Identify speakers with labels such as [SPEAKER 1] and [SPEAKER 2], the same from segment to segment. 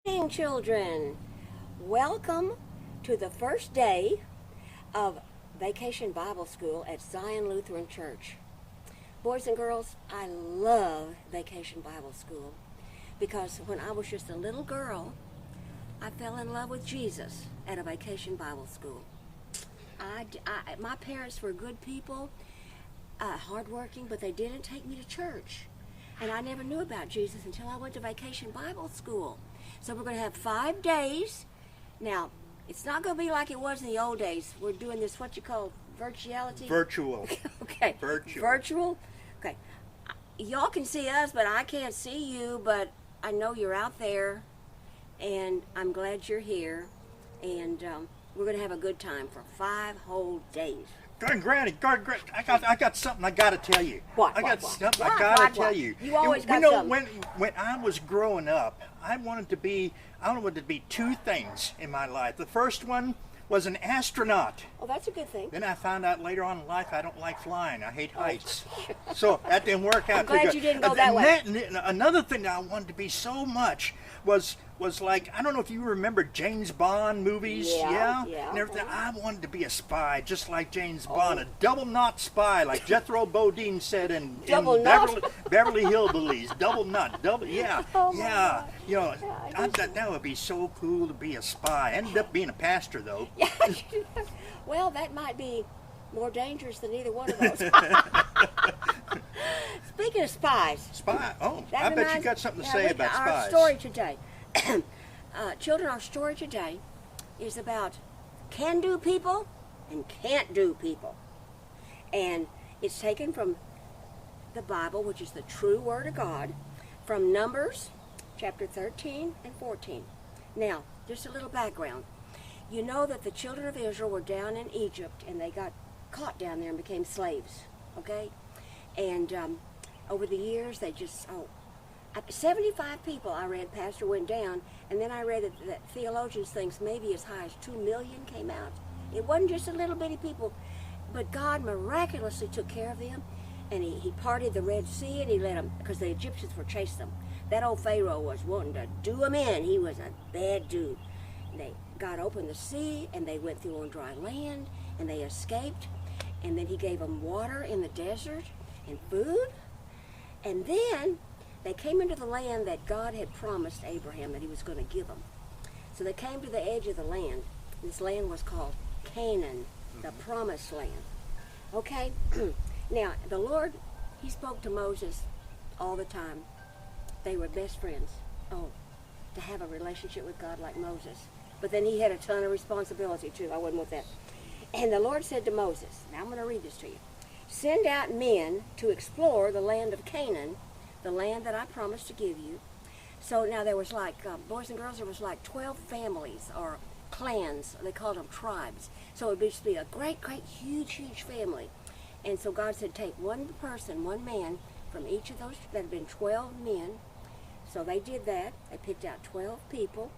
[SPEAKER 1] Morning, children. Welcome to the first day of Vacation Bible School at Zion Lutheran Church. Boys and girls, I love Vacation Bible School because when I was just a little girl, I fell in love with Jesus at a Vacation Bible School. My parents were good people, hardworking, but they didn't take me to church. And I never knew about Jesus until I went to Vacation Bible School. So we're going to have 5 days. Now, it's not going to be like it was in the old days. We're doing this, what you call, virtuality?
[SPEAKER 2] Virtual.
[SPEAKER 1] Okay.
[SPEAKER 2] Virtual.
[SPEAKER 1] Okay. Y'all can see us, but I can't see you, but I know you're out there, and I'm glad you're here. And we're going to have a good time for 5 whole days.
[SPEAKER 2] Granny, I got something I got to tell you.
[SPEAKER 1] What?
[SPEAKER 2] I got
[SPEAKER 1] What?
[SPEAKER 2] something
[SPEAKER 1] What?
[SPEAKER 2] I got
[SPEAKER 1] What?
[SPEAKER 2] to tell you.
[SPEAKER 1] You always got something.
[SPEAKER 2] When I was growing up, I wanted to be 2 things in my life. The first one was an astronaut.
[SPEAKER 1] Oh, that's a good thing.
[SPEAKER 2] Then I found out later on in life I don't like flying. I hate heights. So that didn't work out.
[SPEAKER 1] I'm glad you didn't go that way.
[SPEAKER 2] Another thing that I wanted to be so much was like, I don't know if you remember James Bond movies.
[SPEAKER 1] Yeah.
[SPEAKER 2] And everything. I wanted to be a spy just like James Bond, a double knot spy like Jethro Bodine said in Beverly Hillbillies. Double knot.
[SPEAKER 1] Oh
[SPEAKER 2] yeah. You know, I thought that would be so cool to be a spy. Ended up being a pastor though.
[SPEAKER 1] Well, that might be more dangerous than either one of those. Speaking of spies.
[SPEAKER 2] Spy? Oh, I bet you got something to say about spies.
[SPEAKER 1] Our story today. Children, our story today is about can-do people and can't-do people. And it's taken from the Bible, which is the true Word of God, from Numbers, chapter 13 and 14. Now, just a little background. You know that the children of Israel were down in Egypt, and they got caught down there and became slaves, okay? And over the years, they just, 75 people I read, Pastor, went down, and then I read that theologians think maybe as high as 2 million came out. It wasn't just a little bitty people, but God miraculously took care of them, and he parted the Red Sea, and he let them, because the Egyptians were chasing them. That old Pharaoh was wanting to do them in. He was a bad dude. God opened the sea, and they went through on dry land, and they escaped, and then he gave them water in the desert and food, and then they came into the land that God had promised Abraham that he was going to give them. So they came to the edge of the land. This land was called Canaan, the promised land. Okay? Now, the Lord, he spoke to Moses all the time. They were best friends. Oh, to have a relationship with God like Moses. But then he had a ton of responsibility too. I wasn't with that. And the Lord said to Moses, now I'm going to read this to you. Send out men to explore the land of Canaan, the land that I promised to give you. So now there was like, boys and girls, there was like 12 families or clans. They called them tribes. So it would be a great, huge family. And so God said, take one person, one man from each of those. That had been 12 men. So they did that. They picked out 12 people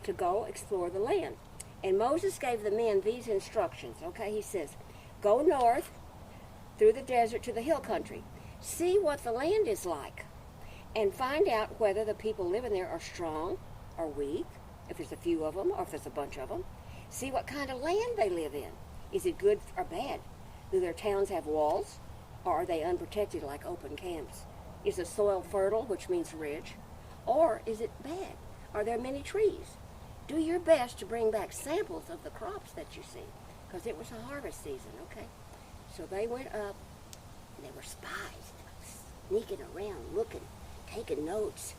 [SPEAKER 1] to go explore the land. And Moses gave the men these instructions, okay? He says, go north through the desert to the hill country. See what the land is like, and find out whether the people living there are strong or weak, if there's a few of them or if there's a bunch of them. See what kind of land they live in. Is it good or bad? Do their towns have walls, or are they unprotected like open camps? Is the soil fertile, which means rich, or is it bad? Are there many trees? Do your best to bring back samples of the crops that you see, because it was a harvest season, okay? So they went up, and they were spies, sneaking around, looking, taking notes,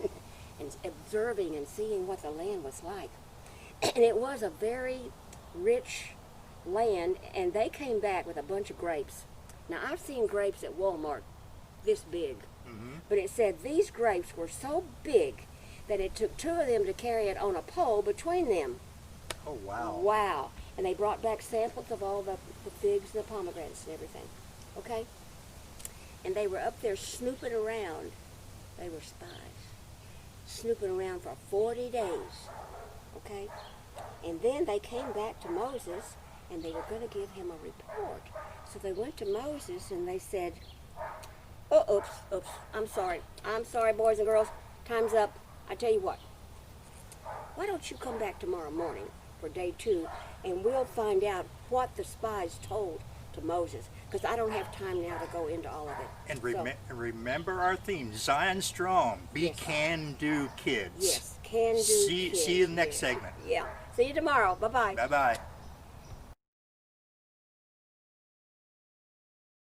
[SPEAKER 1] and observing and seeing what the land was like. And it was a very rich land, and they came back with a bunch of grapes. Now, I've seen grapes at Walmart this big, but it said these grapes were so big that it took 2 of them to carry it on a pole between them.
[SPEAKER 2] Oh, wow.
[SPEAKER 1] Wow. And they brought back samples of all the figs and the pomegranates and everything. Okay? And they were up there snooping around. They were spies. Snooping around for 40 days. Okay? And then they came back to Moses, and they were going to give him a report. So they went to Moses, and they said, oh, oops, I'm sorry, boys and girls. Time's up. I tell you what, why don't you come back tomorrow morning for day 2, and we'll find out what the spies told to Moses, because I don't have time now to go into all of it.
[SPEAKER 2] And remember our theme, Zion Strong. Be
[SPEAKER 1] Yes.
[SPEAKER 2] can-do kids.
[SPEAKER 1] Yes, can do.
[SPEAKER 2] See you in the next segment.
[SPEAKER 1] Yeah. See you tomorrow. Bye-bye.
[SPEAKER 2] Bye-bye.